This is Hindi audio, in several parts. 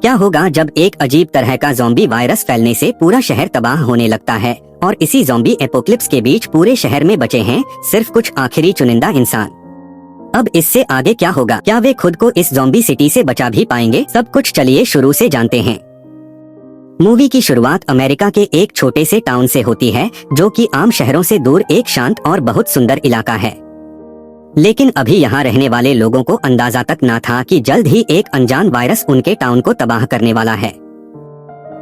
क्या होगा जब एक अजीब तरह का ज़ॉम्बी वायरस फैलने से पूरा शहर तबाह होने लगता है और इसी ज़ॉम्बी एपोक्लिप्स के बीच पूरे शहर में बचे हैं सिर्फ कुछ आखिरी चुनिंदा इंसान। अब इससे आगे क्या होगा? क्या वे खुद को इस ज़ॉम्बी सिटी से बचा भी पाएंगे? सब कुछ चलिए शुरू से जानते हैं। मूवी की शुरुआत अमेरिका के एक छोटे से टाउन से होती है जो कि आम शहरों से दूर एक शांत और बहुत सुंदर इलाका है। लेकिन अभी यहाँ रहने वाले लोगों को अंदाजा तक ना था कि जल्द ही एक अनजान वायरस उनके टाउन को तबाह करने वाला है।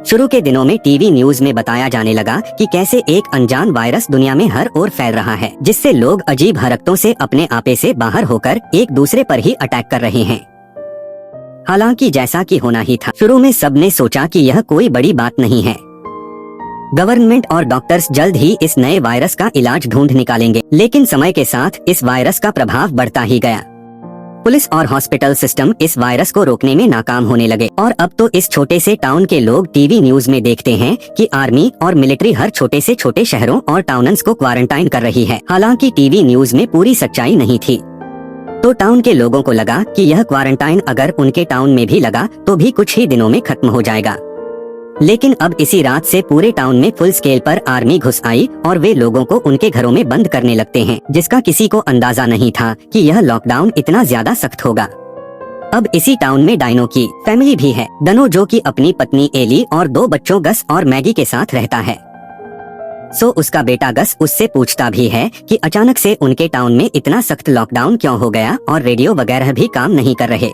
शुरू के दिनों में टीवी न्यूज में बताया जाने लगा कि कैसे एक अनजान वायरस दुनिया में हर ओर फैल रहा है, जिससे लोग अजीब हरकतों से अपने आपे से बाहर होकर एक दूसरे पर ही अटैक कर रहे हैं। हालांकि जैसा कि होना ही था, शुरू में सबने सोचा कि यह कोई बड़ी बात नहीं है। गवर्नमेंट और डॉक्टर्स जल्द ही इस नए वायरस का इलाज ढूंढ निकालेंगे। लेकिन समय के साथ इस वायरस का प्रभाव बढ़ता ही गया। पुलिस और हॉस्पिटल सिस्टम इस वायरस को रोकने में नाकाम होने लगे और अब तो इस छोटे से टाउन के लोग टीवी न्यूज में देखते हैं कि आर्मी और मिलिट्री हर छोटे से छोटे शहरों और टाउन्स को क्वारंटाइन कर रही है। हालांकि टीवी न्यूज में पूरी सच्चाई नहीं थी। तो टाउन के लोगों को लगा कि यह क्वारंटाइन अगर उनके टाउन में भी लगा तो भी कुछ ही दिनों में खत्म हो जाएगा। लेकिन अब इसी रात से पूरे टाउन में फुल स्केल पर आर्मी घुस आई और वे लोगों को उनके घरों में बंद करने लगते हैं, जिसका किसी को अंदाजा नहीं था कि यह लॉकडाउन इतना ज्यादा सख्त होगा। अब इसी टाउन में डायनो की फैमिली भी है। डनो जो कि अपनी पत्नी एली और 2 बच्चों गस और मैगी के साथ रहता है। सो उसका बेटा गस उससे पूछता भी है कि अचानक से उनके टाउन में इतना सख्त लॉकडाउन क्यों हो गया और रेडियो वगैरह भी काम नहीं कर रहे।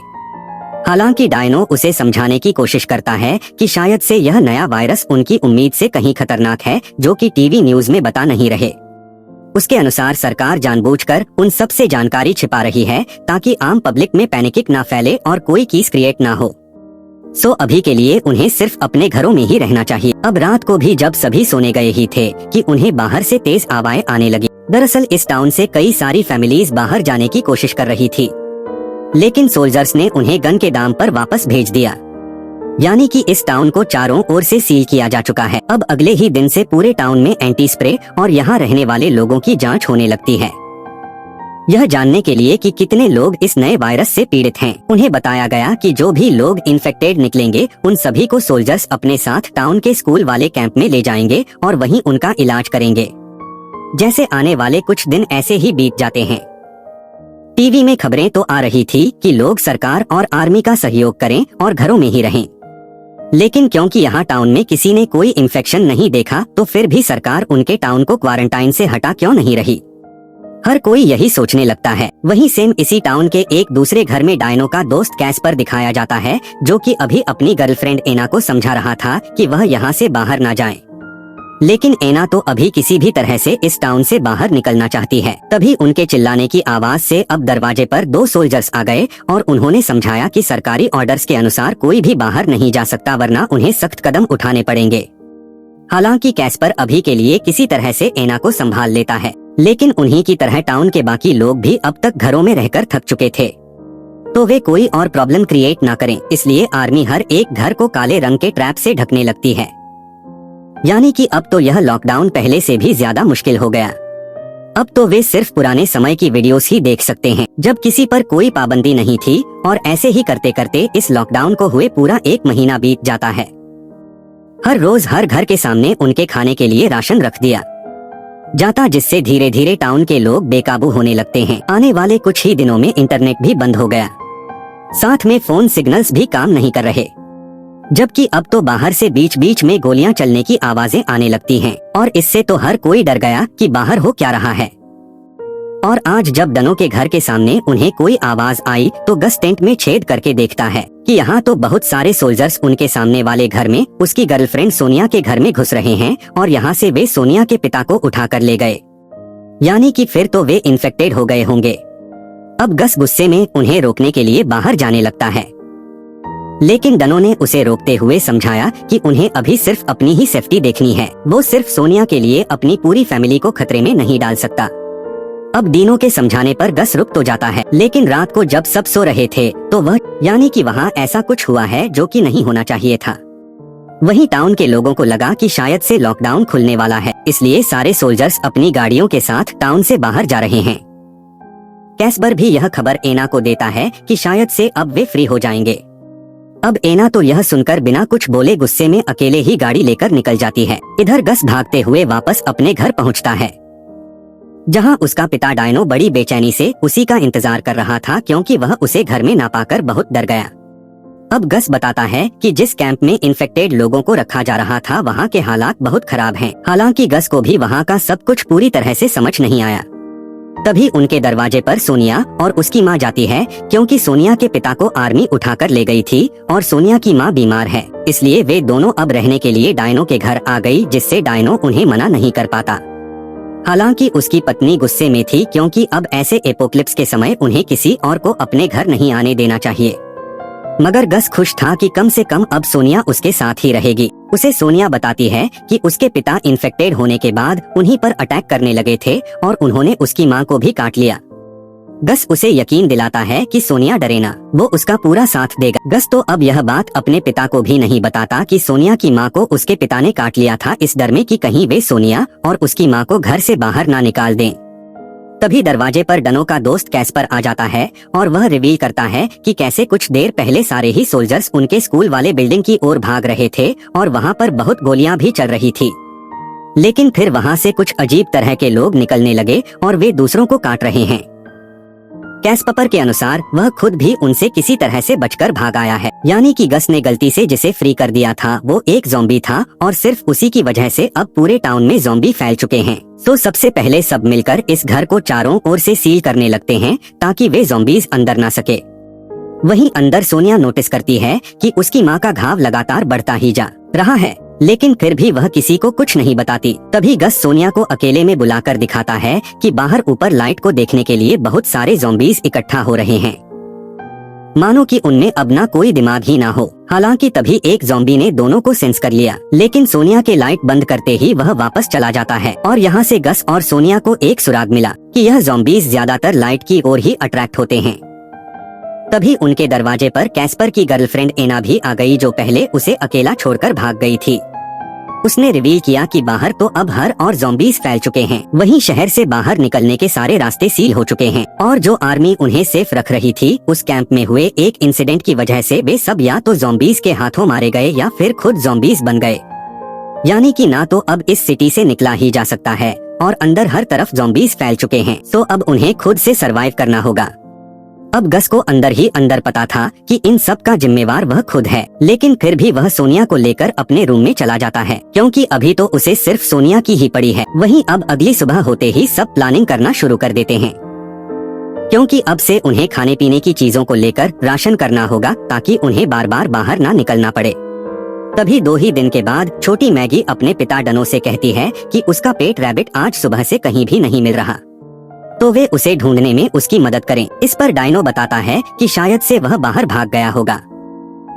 हालांकि डायनो उसे समझाने की कोशिश करता है कि शायद से यह नया वायरस उनकी उम्मीद से कहीं खतरनाक है जो कि टीवी न्यूज में बता नहीं रहे। उसके अनुसार सरकार जानबूझकर उन सब से जानकारी छिपा रही है ताकि आम पब्लिक में पैनिक ना फैले और कोई केस क्रिएट ना हो। सो अभी के लिए उन्हें सिर्फ अपने घरों में ही रहना चाहिए। अब रात को भी जब सभी सोने गए ही थे कि उन्हें बाहर से तेज आवाजें आने लगी। दरअसल इस टाउन से कई सारी फैमिलीज बाहर जाने की कोशिश कर रही थी, लेकिन सोल्जर्स ने उन्हें गन के दाम पर वापस भेज दिया। यानी कि इस टाउन को चारों ओर से सील किया जा चुका है। अब अगले ही दिन से पूरे टाउन में एंटी स्प्रे और यहाँ रहने वाले लोगों की जांच होने लगती है, यह जानने के लिए कि कितने लोग इस नए वायरस से पीड़ित हैं। उन्हें बताया गया कि जो भी लोग इन्फेक्टेड निकलेंगे उन सभी को सोल्जर्स अपने साथ टाउन के स्कूल वाले कैंप में ले जाएंगे और वहीं उनका इलाज करेंगे। जैसे आने वाले कुछ दिन ऐसे ही बीत जाते हैं। टीवी में खबरें तो आ रही थी कि लोग सरकार और आर्मी का सहयोग करें और घरों में ही रहें। लेकिन क्योंकि यहाँ टाउन में किसी ने कोई इन्फेक्शन नहीं देखा तो फिर भी सरकार उनके टाउन को क्वारंटाइन से हटा क्यों नहीं रही। हर कोई यही सोचने लगता है। वहीं सेम इसी टाउन के एक दूसरे घर में डायनो का दोस्त कैस्पर दिखाया जाता है जो कि अभी अपनी गर्लफ्रेंड एना को समझा रहा था कि वह यहाँ से बाहर ना जाए। लेकिन एना तो अभी किसी भी तरह से इस टाउन से बाहर निकलना चाहती है। तभी उनके चिल्लाने की आवाज से अब दरवाजे पर 2 सोल्जर्स आ गए और उन्होंने समझाया कि सरकारी ऑर्डर्स के अनुसार कोई भी बाहर नहीं जा सकता वरना उन्हें सख्त कदम उठाने पड़ेंगे। हालांकि कैस्पर अभी के लिए किसी तरह से एना को संभाल लेता है, लेकिन उन्हीं की तरह टाउन के बाकी लोग भी अब तक घरों में रहकर थक चुके थे, तो वे कोई और प्रॉब्लम क्रिएट ना करें, इसलिए आर्मी हर एक घर को काले रंग के ट्रैप से ढकने लगती है। यानी कि अब तो यह लॉकडाउन पहले से भी ज्यादा मुश्किल हो गया। अब तो वे सिर्फ पुराने समय की वीडियोस ही देख सकते हैं जब किसी पर कोई पाबंदी नहीं थी और ऐसे ही करते करते इस लॉकडाउन को हुए पूरा 1 महीना बीत जाता है। हर रोज हर घर के सामने उनके खाने के लिए राशन रख दिया जाता, जिससे धीरे धीरे टाउन के लोग बेकाबू होने लगते हैं। आने वाले कुछ ही दिनों में इंटरनेट भी बंद हो गया, साथ में फोन सिग्नल्स भी काम नहीं कर रहे, जबकि अब तो बाहर से बीच बीच में गोलियां चलने की आवाजें आने लगती हैं और इससे तो हर कोई डर गया कि बाहर हो क्या रहा है। और आज जब डनो के घर के सामने उन्हें कोई आवाज आई तो गस टेंट में छेद करके देखता है कि यहाँ तो बहुत सारे सोल्जर्स उनके सामने वाले घर में उसकी गर्लफ्रेंड सोनिया के घर में घुस रहे हैं और यहाँ से वे सोनिया के पिता को उठा कर ले गए। यानी कि फिर तो वे इन्फेक्टेड हो गए होंगे। अब गस गुस्से में उन्हें रोकने के लिए बाहर जाने लगता है, लेकिन डनो ने उसे रोकते हुए समझाया कि उन्हें अभी सिर्फ अपनी ही सेफ्टी देखनी है। वो सिर्फ सोनिया के लिए अपनी पूरी फैमिली को खतरे में नहीं डाल सकता। अब डीनो के समझाने पर गस रुक तो जाता है, लेकिन रात को जब सब सो रहे थे तो वह यानी कि वहाँ ऐसा कुछ हुआ है जो कि नहीं होना चाहिए था। वहीं टाउन के लोगों को लगा कि शायद से लॉकडाउन खुलने वाला है, इसलिए सारे सोल्जर्स अपनी गाड़ियों के साथ टाउन से बाहर जा रहे हैं। कैस्पर भी यह खबर एना को देता है कि शायद से अब वे फ्री हो जाएंगे। अब एना तो यह सुनकर बिना कुछ बोले गुस्से में अकेले ही गाड़ी लेकर निकल जाती है। इधर गस भागते हुए वापस अपने घर पहुंचता है, जहां उसका पिता डायनो बड़ी बेचैनी से उसी का इंतजार कर रहा था, क्योंकि वह उसे घर में ना पाकर बहुत डर गया। अब गस बताता है कि जिस कैंप में इन्फेक्टेड लोगों को रखा जा रहा था वहां के हालात बहुत खराब हैं। हालांकि गस को भी वहां का सब कुछ पूरी तरह से समझ नहीं आया। तभी उनके दरवाजे पर सोनिया और उसकी माँ जाती है, क्योंकि सोनिया के पिता को आर्मी उठाकर ले गई थी और सोनिया की माँ बीमार है, इसलिए वे दोनों अब रहने के लिए डायनो के घर आ गई, जिससे डायनो उन्हें मना नहीं कर पाता। हालांकि उसकी पत्नी गुस्से में थी, क्योंकि अब ऐसे एपोक्लिप्स के समय उन्हें किसी और को अपने घर नहीं आने देना चाहिए। मगर गस खुश था कि कम से कम अब सोनिया उसके साथ ही रहेगी। उसे सोनिया बताती है कि उसके पिता इन्फेक्टेड होने के बाद उन्हीं पर अटैक करने लगे थे और उन्होंने उसकी माँ को भी काट लिया। गस उसे यकीन दिलाता है कि सोनिया डरे ना, वो उसका पूरा साथ देगा। गस तो अब यह बात अपने पिता को भी नहीं बताता कि सोनिया की माँ को उसके पिता ने काट लिया था, इस डर में कि कहीं वे सोनिया और उसकी माँ को घर से बाहर ना निकाल दें। तभी दरवाजे पर डनो का दोस्त कैस्पर आ जाता है और वह रिवील करता है कि कैसे कुछ देर पहले सारे ही सोल्जर्स उनके स्कूल वाले बिल्डिंग की ओर भाग रहे थे और वहाँ पर बहुत गोलियां भी चल रही थी। लेकिन फिर वहाँ से कुछ अजीब तरह के लोग निकलने लगे और वे दूसरों को काट रहे हैं। कैस्पर के अनुसार वह खुद भी उनसे किसी तरह से बचकर भाग आया है, यानी कि गस ने गलती से जिसे फ्री कर दिया था वो एक ज़ॉम्बी था और सिर्फ उसी की वजह से अब पूरे टाउन में ज़ॉम्बी फैल चुके हैं। तो सबसे पहले सब मिलकर इस घर को चारों ओर से सील करने लगते हैं ताकि वे ज़ॉम्बीज अंदर ना सके। वहीं अंदर सोनिया नोटिस करती है कि उसकी माँ का घाव लगातार बढ़ता ही जा रहा है, लेकिन फिर भी वह किसी को कुछ नहीं बताती। तभी गस सोनिया को अकेले में बुलाकर दिखाता है कि बाहर ऊपर लाइट को देखने के लिए बहुत सारे ज़ॉम्बीज इकट्ठा हो रहे हैं, मानो कि उनमें अब ना कोई दिमाग ही ना हो। हालांकि तभी एक ज़ॉम्बी ने दोनों को सेंस कर लिया, लेकिन सोनिया के लाइट बंद करते ही वह वापस चला जाता है और यहाँ से गस और सोनिया को एक सुराग मिला कि यह ज़ॉम्बीज ज्यादातर लाइट की ओर ही अट्रैक्ट होते हैं। तभी उनके दरवाजे पर कैस्पर की गर्लफ्रेंड एना भी आ गई, जो पहले उसे अकेला छोड़कर भाग गई थी। उसने रिवील किया कि बाहर तो अब हर और ज़ॉम्बीज फैल चुके हैं, वहीं शहर से बाहर निकलने के सारे रास्ते सील हो चुके हैं और जो आर्मी उन्हें सेफ रख रही थी उस कैंप में हुए एक इंसिडेंट की वजह से वे सब या तो ज़ॉम्बीज के हाथों मारे गए या फिर खुद ज़ॉम्बीज बन गए, यानी कि ना तो अब इस सिटी से निकला ही जा सकता है और अंदर हर तरफ ज़ॉम्बीज फैल चुके हैं, तो अब उन्हें खुद से सरवाइव करना होगा। अब गस को अंदर ही अंदर पता था कि इन सब का जिम्मेवार वह खुद है, लेकिन फिर भी वह सोनिया को लेकर अपने रूम में चला जाता है, क्योंकि अभी तो उसे सिर्फ सोनिया की ही पड़ी है। वहीं अब अगली सुबह होते ही सब प्लानिंग करना शुरू कर देते हैं, क्योंकि अब से उन्हें खाने पीने की चीजों को लेकर राशन करना होगा ताकि उन्हें बार बार बाहर ना निकलना पड़े। तभी 2 ही दिन के बाद छोटी मैगी अपने पिता डनो से कहती है कि उसका पेट रैबिट आज सुबह से कहीं भी नहीं मिल रहा, तो वे उसे ढूंढने में उसकी मदद करें। इस पर डायनो बताता है कि शायद से वह बाहर भाग गया होगा,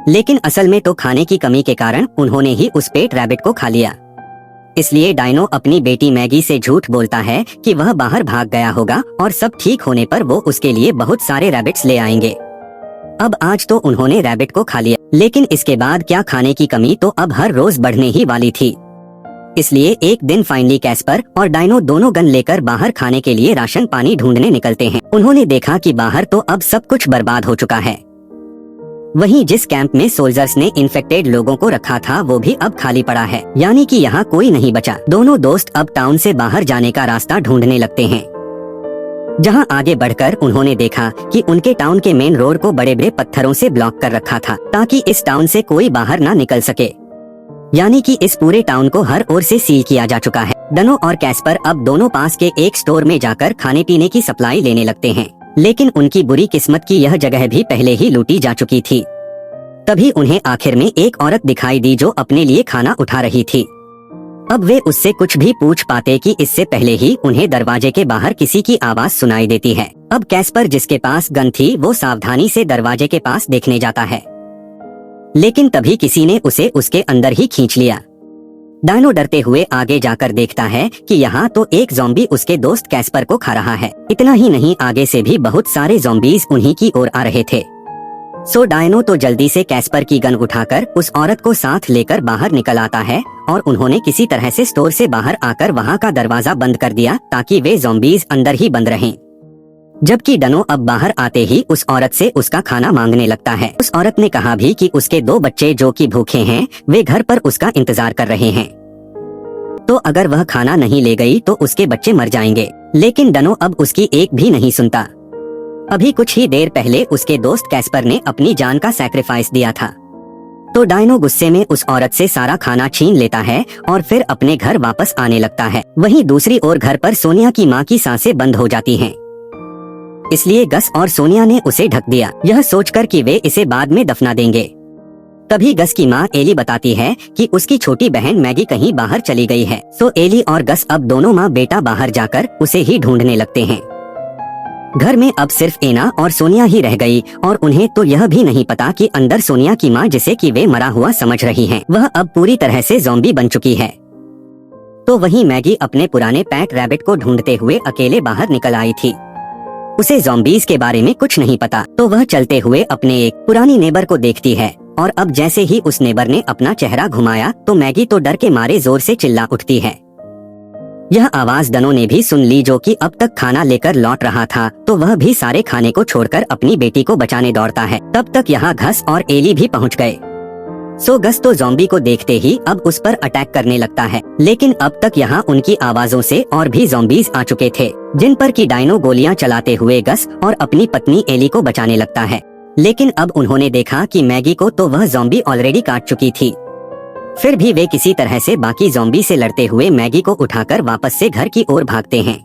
लेकिन असल में तो खाने की कमी के कारण उन्होंने ही उस पेट रैबिट को खा लिया। इसलिए डायनो अपनी बेटी मैगी से झूठ बोलता है कि वह बाहर भाग गया होगा और सब ठीक होने पर वो उसके लिए बहुत सारे रैबिट्स ले आएंगे। अब आज तो उन्होंने रैबिट को खा लिया, लेकिन इसके बाद क्या खाने की कमी तो अब हर रोज बढ़ने ही वाली थी। इसलिए एक दिन फाइनली कैस्पर और डायनो दोनों गन लेकर बाहर खाने के लिए राशन पानी ढूंढने निकलते हैं। उन्होंने देखा कि बाहर तो अब सब कुछ बर्बाद हो चुका है। वहीं जिस कैंप में सोल्जर्स ने इन्फेक्टेड लोगों को रखा था वो भी अब खाली पड़ा है, यानी कि यहाँ कोई नहीं बचा। दोनों दोस्त अब टाउन से बाहर जाने का रास्ता ढूंढने लगते हैं, जहाँ आगे बढ़कर उन्होंने देखा कि उनके टाउन के मेन रोड को बड़े बड़े पत्थरों से ब्लॉक कर रखा था ताकि इस टाउन से कोई बाहर ना निकल सके, यानी कि इस पूरे टाउन को हर ओर से सील किया जा चुका है। डनो और कैस्पर अब दोनों पास के एक स्टोर में जाकर खाने पीने की सप्लाई लेने लगते हैं, लेकिन उनकी बुरी किस्मत की यह जगह भी पहले ही लूटी जा चुकी थी। तभी उन्हें आखिर में एक औरत दिखाई दी जो अपने लिए खाना उठा रही थी। अब वे उससे कुछ भी पूछ पाते कि इससे पहले ही उन्हें दरवाजे के बाहर किसी की आवाज सुनाई देती है। अब कैस्पर जिसके पास गन थी वो सावधानी से दरवाजे के पास देखने जाता है, लेकिन तभी किसी ने उसे उसके अंदर ही खींच लिया। डायनो डरते हुए आगे जाकर देखता है कि यहाँ तो एक ज़ॉम्बी उसके दोस्त कैस्पर को खा रहा है। इतना ही नहीं, आगे से भी बहुत सारे ज़ॉम्बीज उन्हीं की ओर आ रहे थे। सो डायनो तो जल्दी से कैस्पर की गन उठाकर उस औरत को साथ लेकर बाहर निकल आता है और उन्होंने किसी तरह से स्टोर से बाहर आकर वहाँ का दरवाजा बंद कर दिया ताकि वे ज़ॉम्बीज अंदर ही बंद रहें। जबकि डनो अब बाहर आते ही उस औरत से उसका खाना मांगने लगता है। उस औरत ने कहा भी कि उसके 2 बच्चे जो कि भूखे हैं वे घर पर उसका इंतजार कर रहे हैं, तो अगर वह खाना नहीं ले गई तो उसके बच्चे मर जाएंगे। लेकिन डनो अब उसकी एक भी नहीं सुनता। अभी कुछ ही देर पहले उसके दोस्त कैस्पर ने अपनी जान का सैक्रिफाइस दिया था। तो डायनो गुस्से में उस औरत से सारा खाना छीन लेता है और फिर अपने घर वापस आने लगता है। वहीं दूसरी ओर घर पर सोनिया की माँ की सांसें बंद हो जाती हैं। इसलिए गस और सोनिया ने उसे ढक दिया, यह सोचकर कि वे इसे बाद में दफना देंगे। तभी गस की माँ एली बताती है कि उसकी छोटी बहन मैगी कहीं बाहर चली गई है। सो एली और गस अब दोनों माँ बेटा बाहर जाकर उसे ही ढूंढने लगते हैं। घर में अब सिर्फ एना और सोनिया ही रह गई और उन्हें तो यह भी नहीं पता कि अंदर सोनिया की माँ, जिसे कि वे मरा हुआ समझ रही हैं, वह अब पूरी तरह से ज़ॉम्बी बन चुकी है। तो वहीं मैगी अपने पुराने पैट रैबिट को ढूंढते हुए अकेले बाहर निकल आई थी। उसे ज़ॉम्बीज के बारे में कुछ नहीं पता, तो वह चलते हुए अपने एक पुरानी नेबर को देखती है और अब जैसे ही उस नेबर ने अपना चेहरा घुमाया तो मैगी तो डर के मारे जोर से चिल्ला उठती है। यह आवाज डनो ने भी सुन ली, जो कि अब तक खाना लेकर लौट रहा था। तो वह भी सारे खाने को छोड़कर अपनी बेटी को बचाने दौड़ता है। तब तक यहाँ घस और एली भी पहुँच गए। सो गस तो ज़ॉम्बी को देखते ही अब उस पर अटैक करने लगता है, लेकिन अब तक यहाँ उनकी आवाजों से और भी ज़ॉम्बीज आ चुके थे, जिन पर कि डायनो गोलियां चलाते हुए गस और अपनी पत्नी एली को बचाने लगता है। लेकिन अब उन्होंने देखा कि मैगी को तो वह ज़ॉम्बी ऑलरेडी काट चुकी थी। फिर भी वे किसी तरह से बाकी ज़ॉम्बी से लड़ते हुए मैगी को उठाकर वापस से घर की ओर भागते हैं।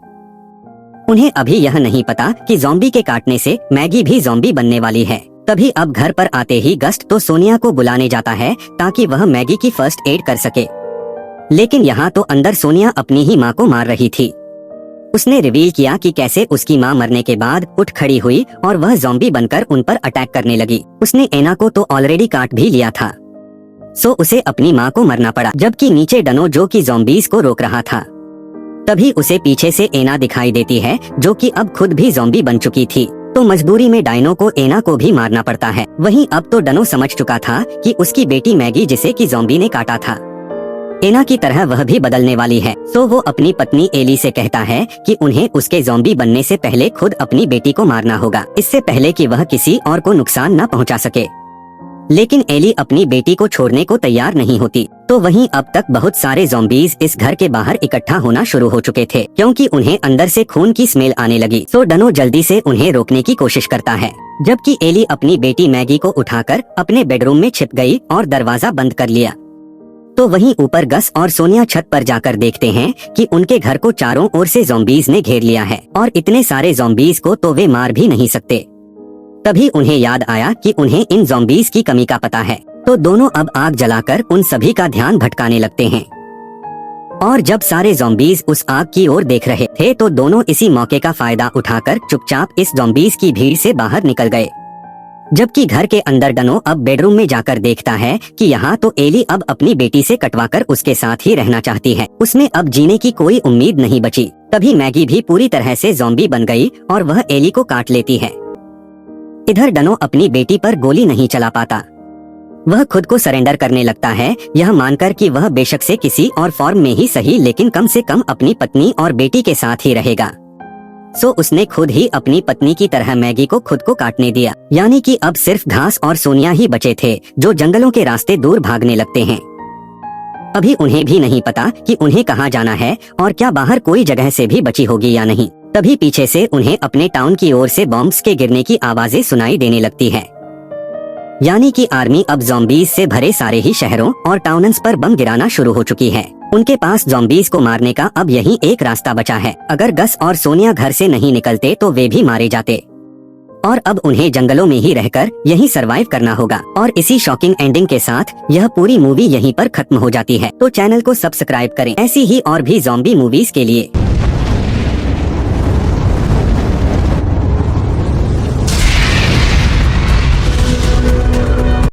उन्हें अभी यह नहीं पता कि ज़ॉम्बी के काटने से मैगी भी ज़ॉम्बी बनने वाली है। तभी अब घर पर आते ही गस्ट तो सोनिया को बुलाने जाता है ताकि वह मैगी की फर्स्ट एड कर सके। लेकिन यहाँ तो अंदर सोनिया अपनी ही माँ को मार रही थी। उसने रिवील किया कि कैसे उसकी माँ मरने के बाद उठ खड़ी हुई और वह ज़ॉम्बी बनकर उन पर अटैक करने लगी। उसने एना को तो ऑलरेडी काट भी लिया था, सो उसे अपनी माँ को मरना पड़ा, जबकि नीचे डनो जो कि ज़ॉम्बीज को रोक रहा था। तभी उसे पीछे से एना दिखाई देती है, जो कि अब खुद भी ज़ॉम्बी बन चुकी थी। तो मजबूरी में डायनो को एना को भी मारना पड़ता है। वहीं अब तो डनो समझ चुका था कि उसकी बेटी मैगी, जिसे कि ज़ॉम्बी ने काटा था, एना की तरह वह भी बदलने वाली है। सो वो अपनी पत्नी एली से कहता है कि उन्हें उसके ज़ॉम्बी बनने से पहले खुद अपनी बेटी को मारना होगा, इससे पहले कि वह किसी और को नुकसान न पहुंचा सके। लेकिन एली अपनी बेटी को छोड़ने को तैयार नहीं होती। तो वहीं अब तक बहुत सारे ज़ॉम्बीज इस घर के बाहर इकट्ठा होना शुरू हो चुके थे, क्योंकि उन्हें अंदर से खून की स्मेल आने लगी। सो डनो जल्दी से उन्हें रोकने की कोशिश करता है, जबकि एली अपनी बेटी मैगी को उठाकर अपने बेडरूम में छिप गई और दरवाजा बंद कर लिया। तो वहीं ऊपर गस और सोनिया छत पर जाकर देखते हैं कि उनके घर को चारों ओर से ज़ॉम्बीज ने घेर लिया है और इतने सारे ज़ॉम्बीज को तो वे मार भी नहीं सकते। तभी उन्हें याद आया कि उन्हें इन ज़ॉम्बीज की कमी का पता है। तो दोनों अब आग जलाकर उन सभी का ध्यान भटकाने लगते हैं। और जब सारे ज़ॉम्बीज उस आग की ओर देख रहे थे तो दोनों इसी मौके का फायदा उठाकर चुपचाप इस ज़ॉम्बीज की भीड़ से बाहर निकल गए। जबकि घर के अंदर डनो अब बेडरूम में जाकर देखता है कि यहाँ तो एली अब अपनी बेटी से कटवाकर उसके साथ ही रहना चाहती है। उसमें अब जीने की कोई उम्मीद नहीं बची। तभी मैगी भी पूरी तरह से ज़ॉम्बी बन गई और वह एली को काट लेती है। इधर डनो अपनी बेटी पर गोली नहीं चला पाता। वह खुद को सरेंडर करने लगता है, यह मानकर कि वह बेशक से किसी और फॉर्म में ही सही, लेकिन कम से कम अपनी पत्नी और बेटी के साथ ही रहेगा। सो उसने खुद ही अपनी पत्नी की तरह मैगी को खुद को काटने दिया। यानी कि अब सिर्फ घास और सोनिया ही बचे थे, जो जंगलों के रास्ते दूर भागने लगते हैं। अभी उन्हें भी नहीं पता कि उन्हें कहाँ जाना है और क्या बाहर कोई जगह से भी बची होगी या नहीं। तभी पीछे से उन्हें अपने टाउन की ओर से बॉम्ब्स के गिरने की आवाजें सुनाई देने लगती है। यानी कि आर्मी अब ज़ॉम्बीज से भरे सारे ही शहरों और टाउन्स पर बम गिराना शुरू हो चुकी है। उनके पास ज़ॉम्बीज को मारने का अब यही एक रास्ता बचा है। अगर गस और सोनिया घर से नहीं निकलते तो वे भी मारे जाते और अब उन्हें जंगलों में ही रहकर यही सरवाइव करना होगा। और इसी शॉकिंग एंडिंग के साथ यह पूरी मूवी यहीं पर खत्म हो जाती है। तो चैनल को सब्सक्राइब करें ऐसी ही और भी ज़ॉम्बी मूवीज के लिए।